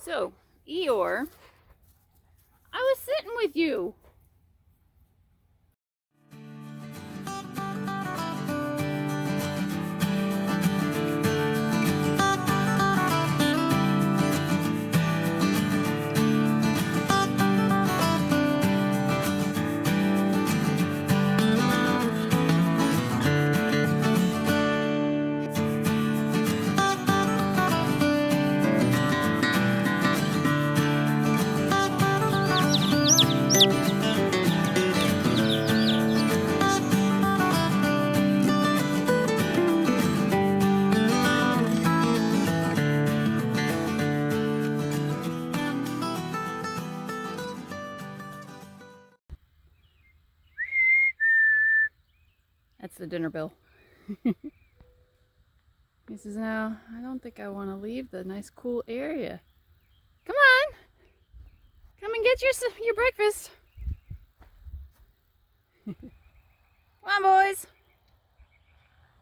So, Eeyore, I was sitting with you. That's the dinner bell. He says, "Now, I don't think I want to leave the nice cool area. Come on! Come and get your breakfast. Come on, boys.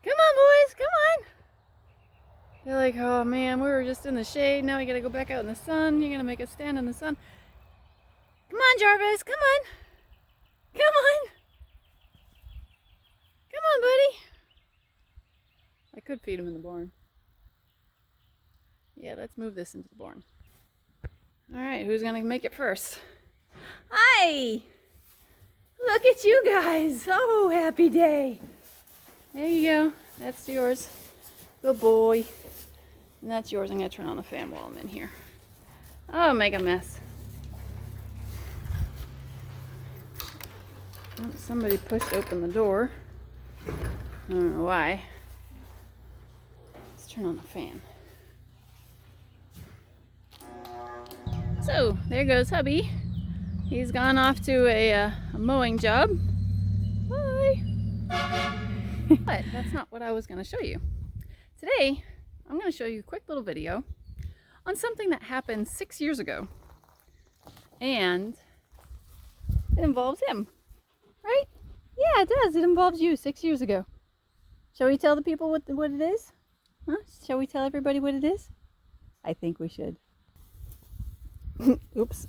Come on, boys. Come on." They're like, "Oh man, we were just in the shade. Now we gotta go back out in the sun. You're gonna make us stand in the sun. Come on, Jarvis. Come on. Come on. Come on, buddy." I could feed him in the barn. Yeah, let's move this into the barn. All right, who's gonna make it first? Hi! Look at you guys. Oh, happy day. There you go. That's yours. Good boy. And that's yours. I'm gonna turn on the fan while I'm in here. Oh, make a mess. Oh, somebody pushed open the door. I don't know why. Let's turn on the fan. So, there goes hubby. He's gone off to a mowing job. Bye! But that's not what I was going to show you. Today, I'm going to show you a quick little video on something that happened 6 years ago. And it involves him, right? Yeah, it does. It involves you 6 years ago. Shall we tell the people what it is? Huh? Shall we tell everybody what it is? I think we should. Oops.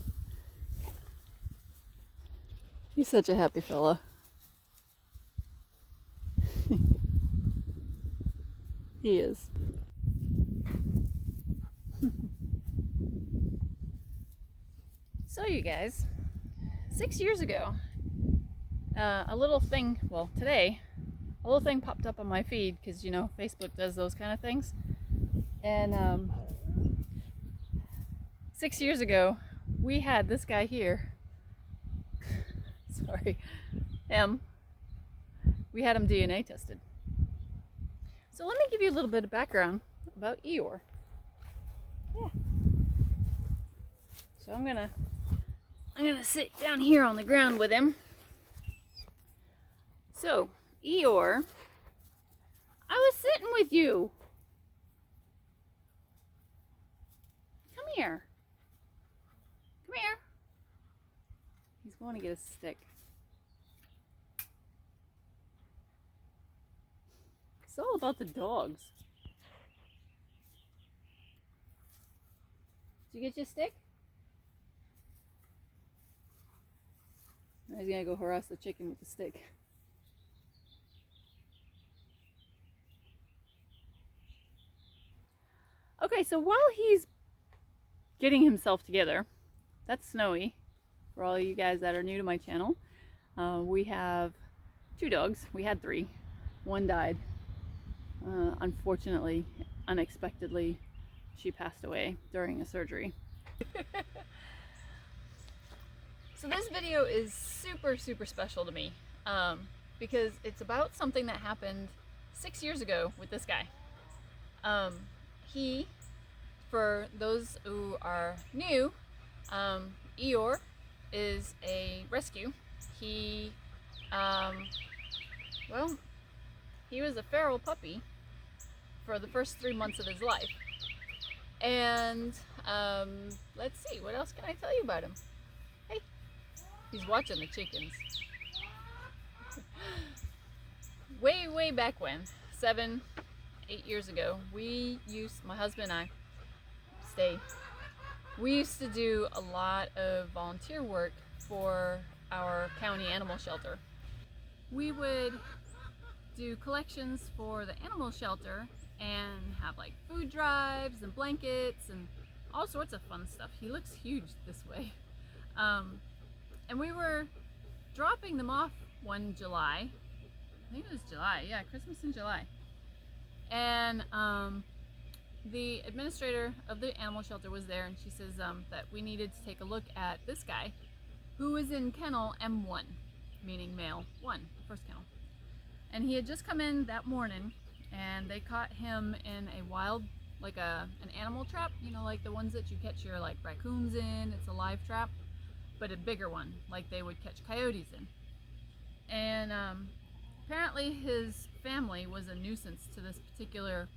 He's such a happy fella. He is. So you guys, 6 years ago, a little thing, well today, a little thing popped up on my feed because you know Facebook does those kind of things. And 6 years ago, we had this guy here. Sorry, him. We had him DNA tested. So let me give you a little bit of background about Eeyore. Yeah. So I'm gonna sit down here on the ground with him. So Eeyore, I was sitting with you. Come here. Come here. He's going to get a stick. It's all about the dogs. Did you get your stick? Now he's gonna go harass the chicken with the stick. Okay, so while he's getting himself together, that's Snowy. For all of you guys that are new to my channel, we have 2 dogs. We had 3. One died. Unfortunately, unexpectedly, she passed away during a surgery. So this video is super special to me because it's about something that happened 6 years ago with this guy. For those who are new, Eeyore is a rescue. He was a feral puppy for the first 3 months of his life. And let's see, what else can I tell you about him? Hey, he's watching the chickens. Way back when, 7, 8 years ago, my husband and I, We used to do a lot of volunteer work for our county animal shelter. We would do collections for the animal shelter and have like food drives and blankets and all sorts of fun stuff. He looks huge this way. And we were dropping them off one July. I think it was July, yeah, Christmas in July. And the administrator of the animal shelter was there, and she says that we needed to take a look at this guy who was in kennel M1, meaning male 1, first kennel. And he had just come in that morning, and they caught him in a wild, like an animal trap, you know, like the ones that you catch your like raccoons in. It's a live trap, but a bigger one, like they would catch coyotes in. And apparently his family was a nuisance to this particular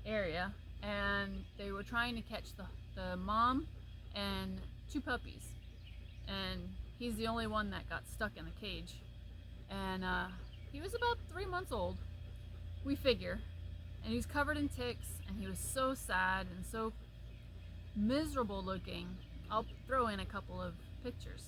area, and they were trying to catch the mom and 2 puppies, and he's the only one that got stuck in the cage. And he was about 3 months old, we figure, and he was covered in ticks, and he was so sad and so miserable looking. I'll throw in a couple of pictures.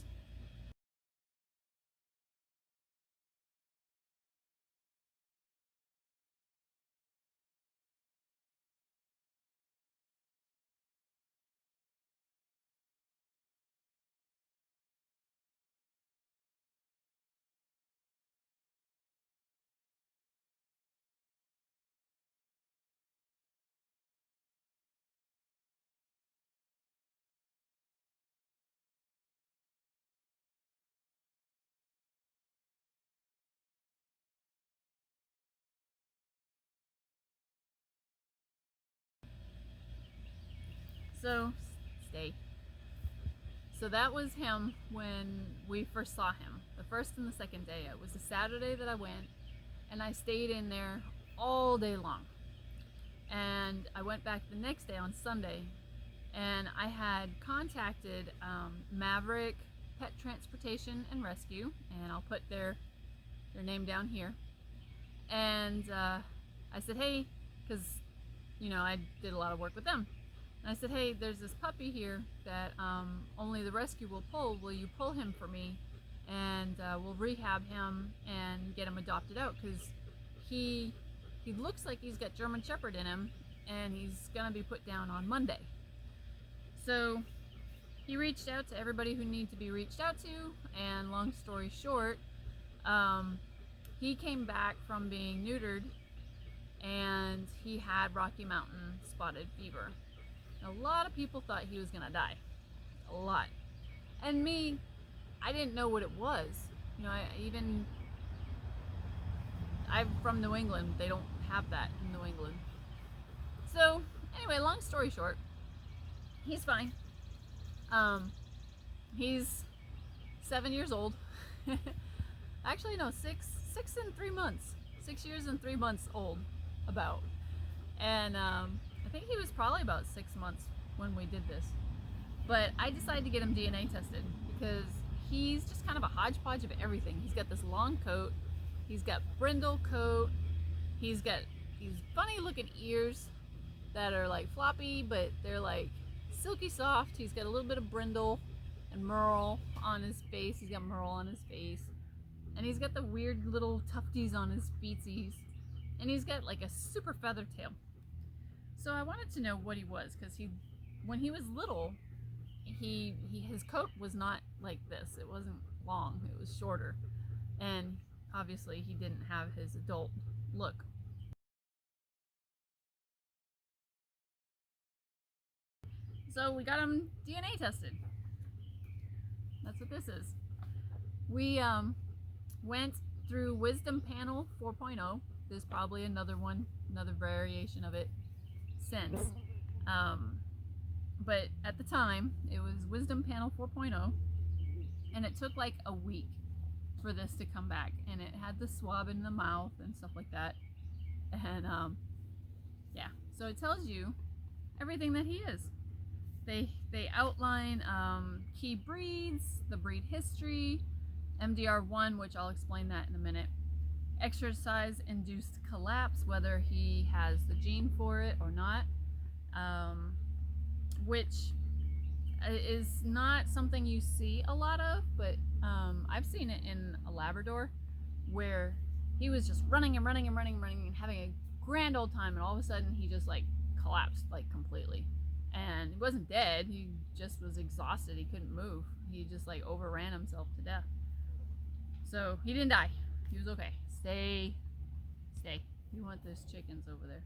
So, stay. So that was him when we first saw him, the first and the second day. It was a Saturday that I went, and I stayed in there all day long. And I went back the next day on Sunday, and I had contacted Maverick Pet Transportation and Rescue, and I'll put their name down here. And I said, hey, because, you know, I did a lot of work with them. And I said, hey, there's this puppy here that only the rescue will pull. Will you pull him for me? And we'll rehab him and get him adopted out, because he looks like he's got German Shepherd in him, and he's gonna be put down on Monday. So he reached out to everybody who needed to be reached out to, and long story short, he came back from being neutered, and he had Rocky Mountain spotted fever. A lot of people thought he was gonna die. A lot. And me, I didn't know what it was. You know, I'm from New England. They don't have that in New England. So, anyway, long story short, he's fine. He's 7 years old. Actually, no, 6 and 3 months. 6 years and 3 months old, about. And I think he was probably about 6 months when we did this. But I decided to get him DNA tested because he's just kind of a hodgepodge of everything. He's got this long coat, he's got brindle coat, he's got these funny looking ears that are like floppy, but they're like silky soft. He's got a little bit of brindle and merle on his face. He's got merle on his face. And he's got the weird little tufties on his feetsies. And he's got like a super feather tail. So I wanted to know what he was, because when he was little, his coat was not like this. It wasn't long, it was shorter. And obviously he didn't have his adult look. So we got him DNA tested. That's what this is. We went through Wisdom Panel 4.0. There's probably another one, another variation of it since. But at the time, it was Wisdom Panel 4.0, and it took like a week for this to come back, and it had the swab in the mouth and stuff like that. And yeah, so it tells you everything that he is. They outline key breeds, the breed history, MDR1, which I'll explain that in a minute, exercise-induced collapse, whether he has the gene for it or not, which is not something you see a lot of, but I've seen it in a Labrador where he was just running and running and running and running and having a grand old time, and all of a sudden he just like collapsed like completely. And he wasn't dead, he just was exhausted, he couldn't move. He just like overran himself to death. So he didn't die, he was okay. Stay. You want those chickens over there.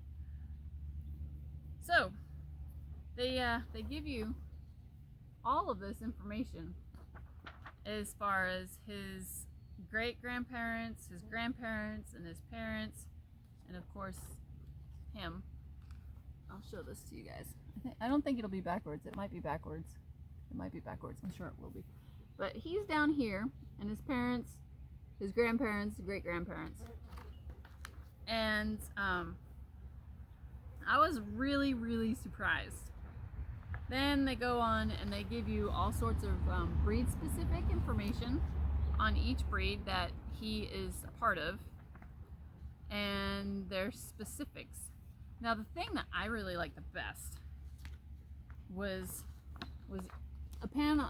So they give you all of this information as far as his great-grandparents, his grandparents, and his parents, and of course him. I'll show this to you guys. I don't think it'll be backwards. It might be backwards. It might be backwards. I'm sure it will be. But he's down here, and his parents, his grandparents, great-grandparents. And I was really, really surprised. Then they go on and they give you all sorts of breed-specific information on each breed that he is a part of, and their specifics. Now, the thing that I really liked the best was a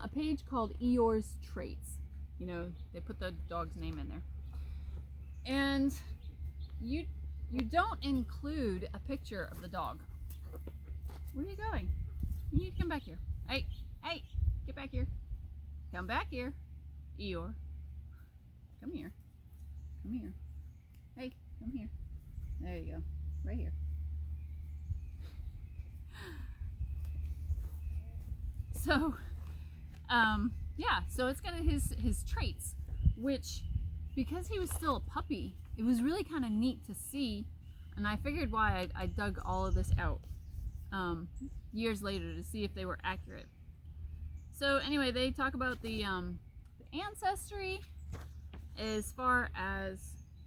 page called Eeyore's Traits. You know, they put the dog's name in there, and you don't include a picture of the dog. Where are you going? You need to come back here. Hey, get back here. Come back here, Eeyore. Come here. Hey, come here. There you go. Right here. So, yeah, so it's got his traits, which, because he was still a puppy, it was really kind of neat to see, and I figured why I dug all of this out years later to see if they were accurate. So anyway, they talk about the ancestry as far as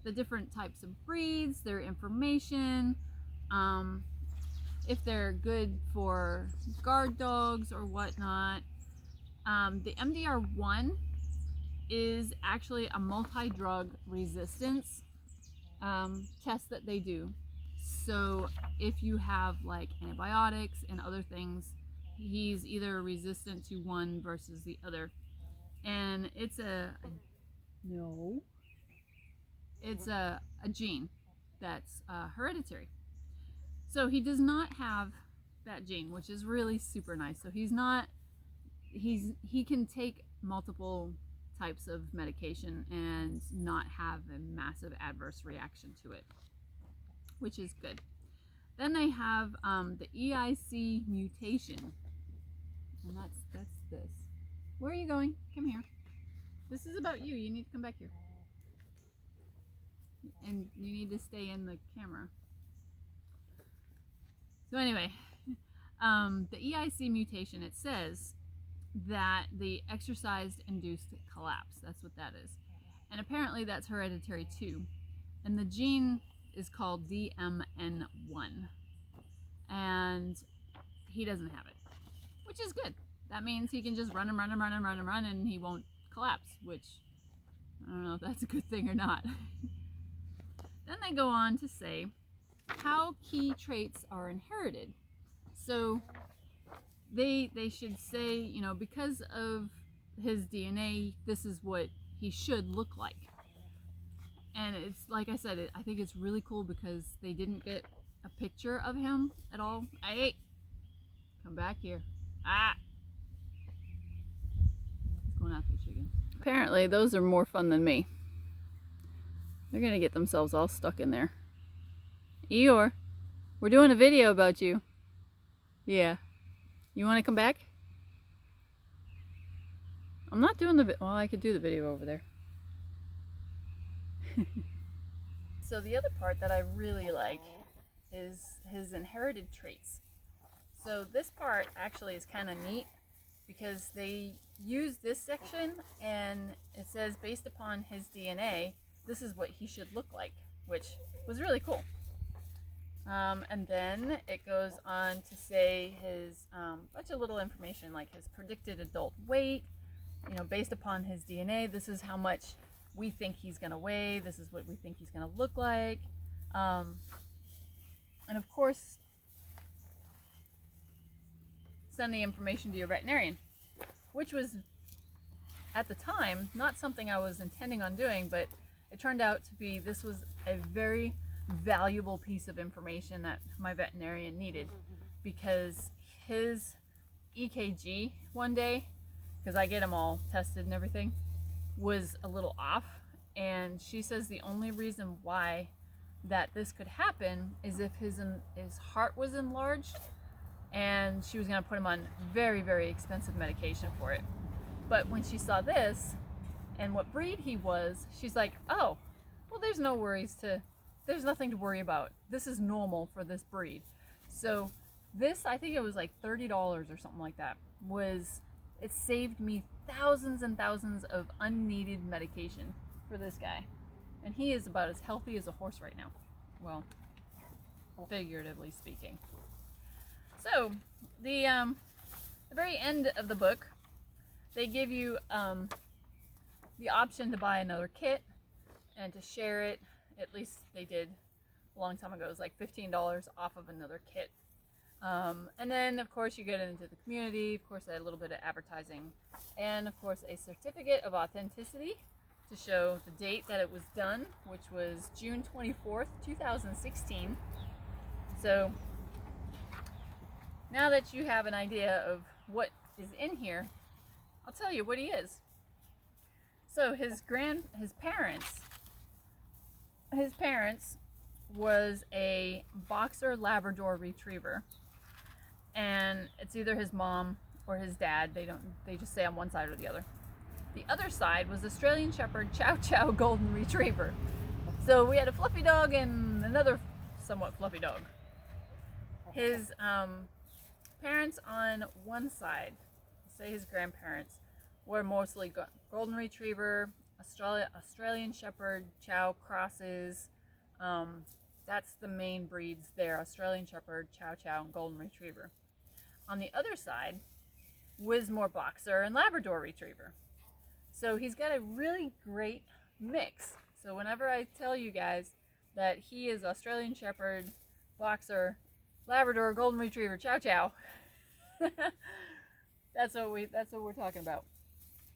the different types of breeds, their information, if they're good for guard dogs or whatnot. The MDR1 is actually a multi-drug resistance test that they do. So if you have like antibiotics and other things, he's either resistant to one versus the other. And it's a gene that's hereditary. So he does not have that gene, which is really super nice. So he can take multiple types of medication and not have a massive adverse reaction to it, which is good. Then they have the EIC mutation, and that's this. Where are you going? Come here. This is about you. You need to come back here. And you need to stay in the camera. So anyway, the EIC mutation, it says that the exercise-induced collapse, that's what that is. And apparently that's hereditary too. And the gene is called DMN1. And he doesn't have it, which is good. That means he can just run and he won't collapse, which I don't know if that's a good thing or not. Then they go on to say how key traits are inherited. So they should say, you know, because of his DNA, this is what he should look like. And it's like I said, I think it's really cool because they didn't get a picture of him at all. Hey, come back here. He's going after the chicken. Apparently those are more fun than me. They're gonna get themselves all stuck in there. Eeyore, we're doing a video about you. Yeah. You want to come back? I'm not doing well, I could do the video over there. So the other part that I really like is his inherited traits. So this part actually is kind of neat because they use this section and it says based upon his DNA, this is what he should look like, which was really cool. And then it goes on to say his bunch of little information like his predicted adult weight, you know, based upon his DNA, this is how much we think he's going to weigh, this is what we think he's going to look like. And of course, send the information to your veterinarian. which was at the time not something I was intending on doing, but it turned out to be, this was a very valuable piece of information that my veterinarian needed, because his EKG one day, because I get them all tested and everything, was a little off, and she says the only reason why that this could happen is if his heart was enlarged, and she was going to put him on very, very expensive medication for it. But when she saw this and what breed he was, she's like, oh, well, there's nothing to worry about. This is normal for this breed. So this, I think it was like $30 or something like that, it saved me thousands and thousands of unneeded medication for this guy. And he is about as healthy as a horse right now. Well, figuratively speaking. So the very end of the book, they give you the option to buy another kit and to share it. At least they did a long time ago. It was like $15 off of another kit. And then, of course, you get into the community. Of course, a little bit of advertising. And, of course, a certificate of authenticity to show the date that it was done, which was June 24th, 2016. So now that you have an idea of what is in here, I'll tell you what he is. So his parents was a boxer Labrador retriever, and it's either his mom or his dad. They just say on one side or the other. The other side was Australian Shepherd Chow Chow Golden Retriever. So we had a fluffy dog and another somewhat fluffy dog. His parents on one side, say his grandparents, were mostly Golden Retriever, Australian Shepherd, Chow crosses. That's the main breeds there: Australian Shepherd, Chow Chow, and Golden Retriever. On the other side was more Boxer and Labrador Retriever. So he's got a really great mix. So whenever I tell you guys that he is Australian Shepherd, Boxer, Labrador, Golden Retriever, Chow Chow, that's what we're talking about.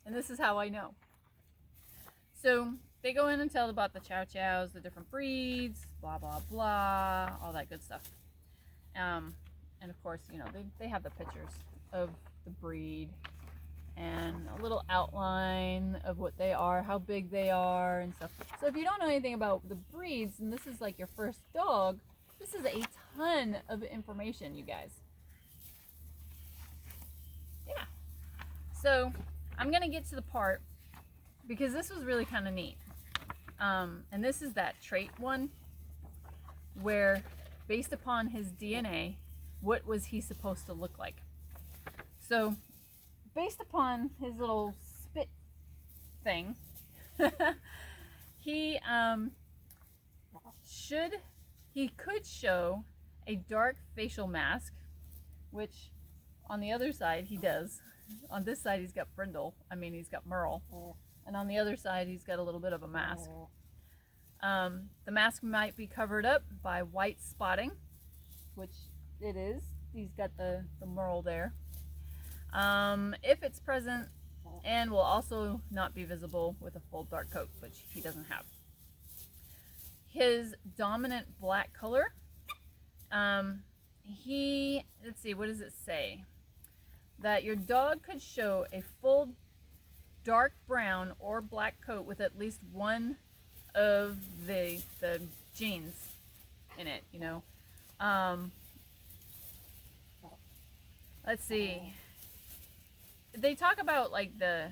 And this is how I know. So they go in and tell about the Chow Chows, the different breeds, blah, blah, blah, all that good stuff. And of course, you know, they have the pictures of the breed and a little outline of what they are, how big they are and stuff. So if you don't know anything about the breeds and this is like your first dog, this is a ton of information, you guys. Yeah. So I'm going to get to the part, because this was really kind of neat. And this is that trait one where, based upon his DNA, what was he supposed to look like? So based upon his little spit thing, he could show a dark facial mask, which on the other side he does. On this side he's got brindle, he's got merle, and on the other side he's got a little bit of a mask. The mask might be covered up by white spotting, which it is. He's got the merle there. If it's present, and will also not be visible with a full dark coat, which he doesn't have. His dominant black color, let's see, what does it say? That your dog could show a full dark brown or black coat with at least one of the genes in it, you know. Let's see. They talk about like the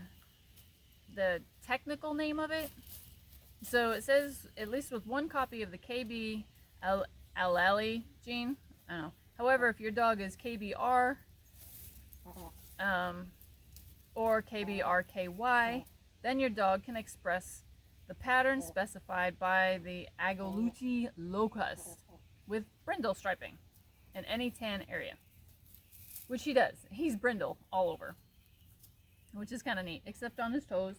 technical name of it. So it says at least with one copy of the KB allele gene. I don't know. However, if your dog is KBR or KBRKY, then your dog can express the pattern specified by the agoluti locus with brindle striping in any tan area, which he does. He's brindle all over, which is kind of neat, except on his toes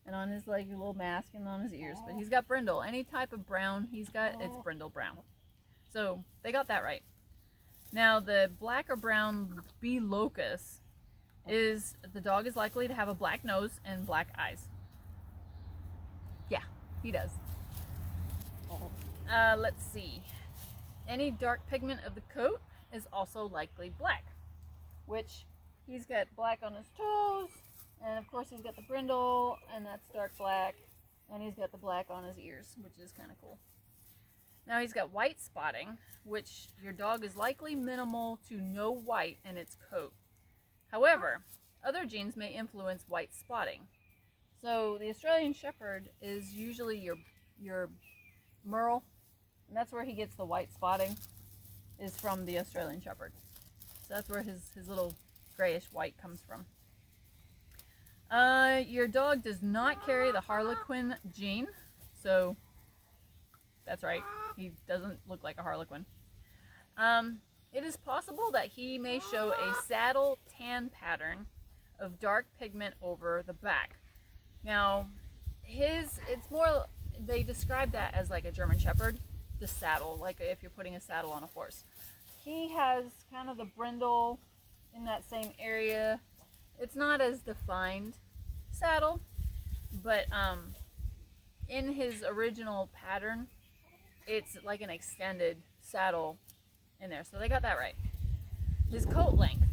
and on his like little mask and on his ears. But he's got brindle. Any type of brown he's got, it's brindle brown. So they got that right. Now the black or brown B locus is the dog is likely to have a black nose and black eyes. Yeah, he does. Let's see. Any dark pigment of the coat is also likely black, which he's got black on his toes, and of course he's got the brindle, and that's dark black, and he's got the black on his ears, which is kind of cool. Now he's got white spotting, which your dog is likely minimal to no white in its coat. However, other genes may influence white spotting. So the Australian Shepherd is usually your merle, and that's where he gets the white spotting, is from the Australian Shepherd. So that's where his little grayish white comes from. Your dog does not carry the Harlequin gene, so that's right, he doesn't look like a Harlequin. It is possible that he may show a saddle tan pattern of dark pigment over the back. Now, it's more, they describe that as like a German Shepherd, the saddle, like if you're putting a saddle on a horse. He has kind of the brindle in that same area. It's not as defined saddle, but in his original pattern, it's like an extended saddle in there, so they got that right. His coat length.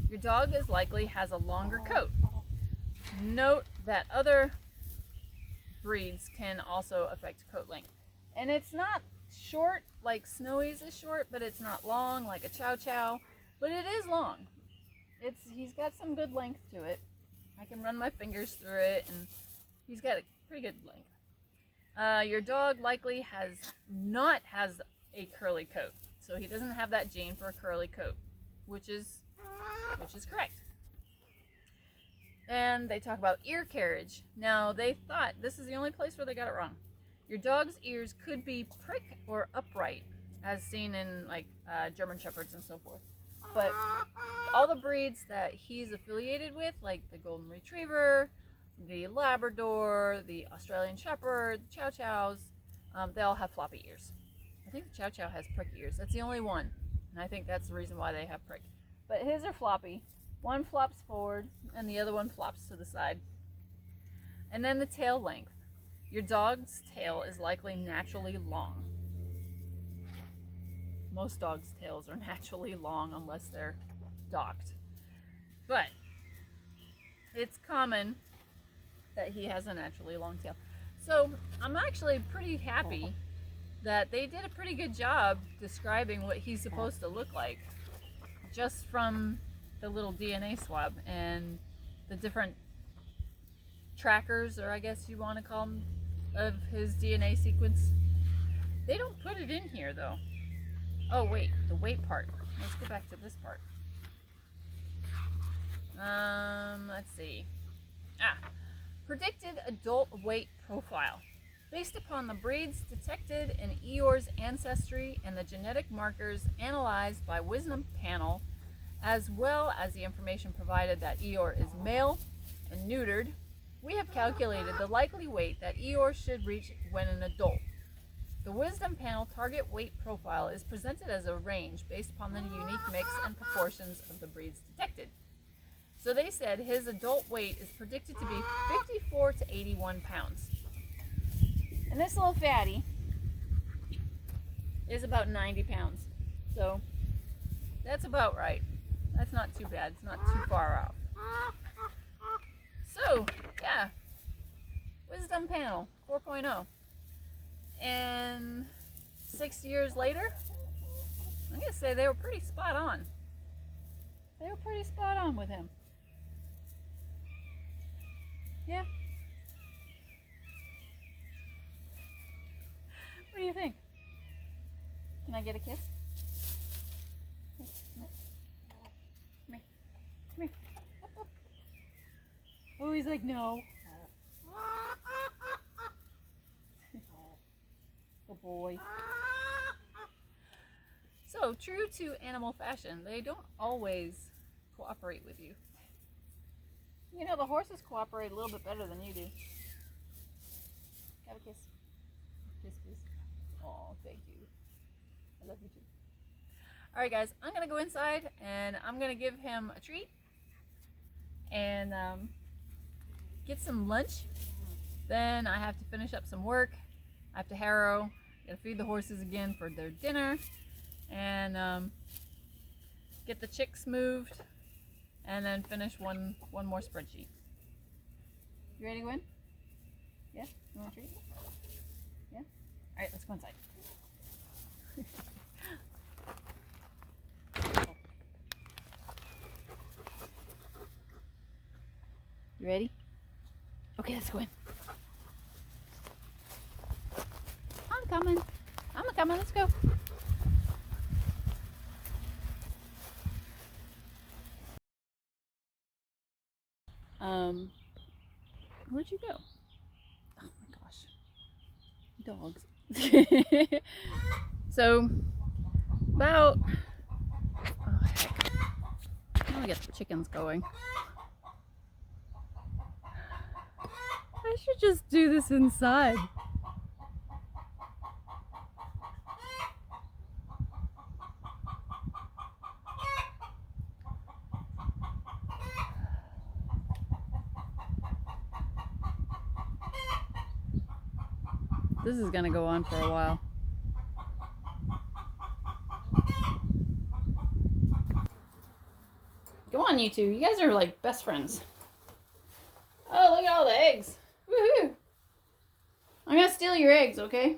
Your dog is likely has a longer coat. Note that other breeds can also affect coat length. And it's not short like Snowy's is short, but it's not long like a Chow Chow, but it is long. He's got some good length to it. I can run my fingers through it, and he's got a pretty good length. Your dog likely has a curly coat, so he doesn't have that gene for a curly coat, which is correct. And they talk about ear carriage. Now, they thought this is the only place where they got it wrong. Your dog's ears could be prick or upright, as seen in like German Shepherds and so forth. But all the breeds that he's affiliated with, like the Golden Retriever, the Labrador, the Australian Shepherd, the Chow Chows, they all have floppy ears. I think the Chow Chow has prick ears. That's the only one. And I think that's the reason why they have prick. But his are floppy. One flops forward and the other one flops to the side. And then the tail length. Your dog's tail is likely naturally long. Most dogs' tails are naturally long unless they're docked. But it's common that he has a naturally long tail. So I'm actually pretty happy that they did a pretty good job describing what he's supposed to look like just from the little DNA swab and the different trackers, or I guess you want to call them, of his DNA sequence. They don't put it in here though. Oh wait, the weight part. Let's go back to this part. Let's see. Predicted adult weight profile. Based upon the breeds detected in Eeyore's ancestry and the genetic markers analyzed by Wisdom Panel, as well as the information provided that Eeyore is male and neutered, we have calculated the likely weight that Eeyore should reach when an adult. The Wisdom Panel target weight profile is presented as a range based upon the unique mix and proportions of the breeds detected. So they said his adult weight is predicted to be 54 to 81 pounds. And this little fatty is about 90 pounds. So that's about right. That's not too bad. It's not too far off. So, yeah. Wisdom Panel 4.0. And 6 years later, I'm going to say they were pretty spot on. They were pretty spot on with him. Yeah. What do you think? Can I get a kiss? Come here. Come here. Oh, he's like, no. Good boy. So, true to animal fashion, they don't always cooperate with you. You know, the horses cooperate a little bit better than you do. Have a kiss. Kiss, kiss. Oh, thank you. I love you too. Alright guys, I'm going to go inside and I'm going to give him a treat. and get some lunch. Then I have to finish up some work. I have to harrow, gotta feed the horses again for their dinner, and get the chicks moved, and then finish one more spreadsheet. You ready to go in? Yeah? You want a treat? Yeah? Alright, let's go inside. You ready? Okay, let's go in. I'm coming. Let's go. Where'd you go? Oh my gosh. Dogs. So, about, oh heck. I'm gonna get the chickens going. I should just do this inside. This is gonna go on for a while. Go on, you two. You guys are like best friends. Oh, look at all the eggs. Woohoo! I'm gonna steal your eggs, okay?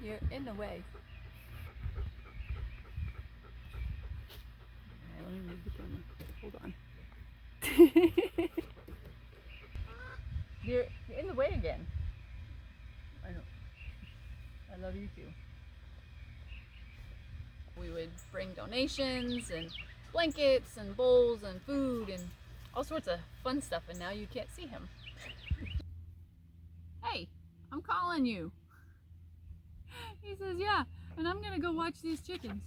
You're in the way. Alright, let me move the camera. Hold on. You're in the way again. I know. I love you too. We would bring donations and blankets and bowls and food and all sorts of fun stuff, and now you can't see him. Hey, I'm calling you. He says, yeah, and I'm gonna go watch these chickens.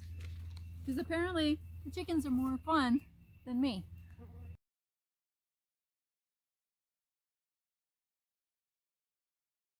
Because apparently the chickens are more fun than me.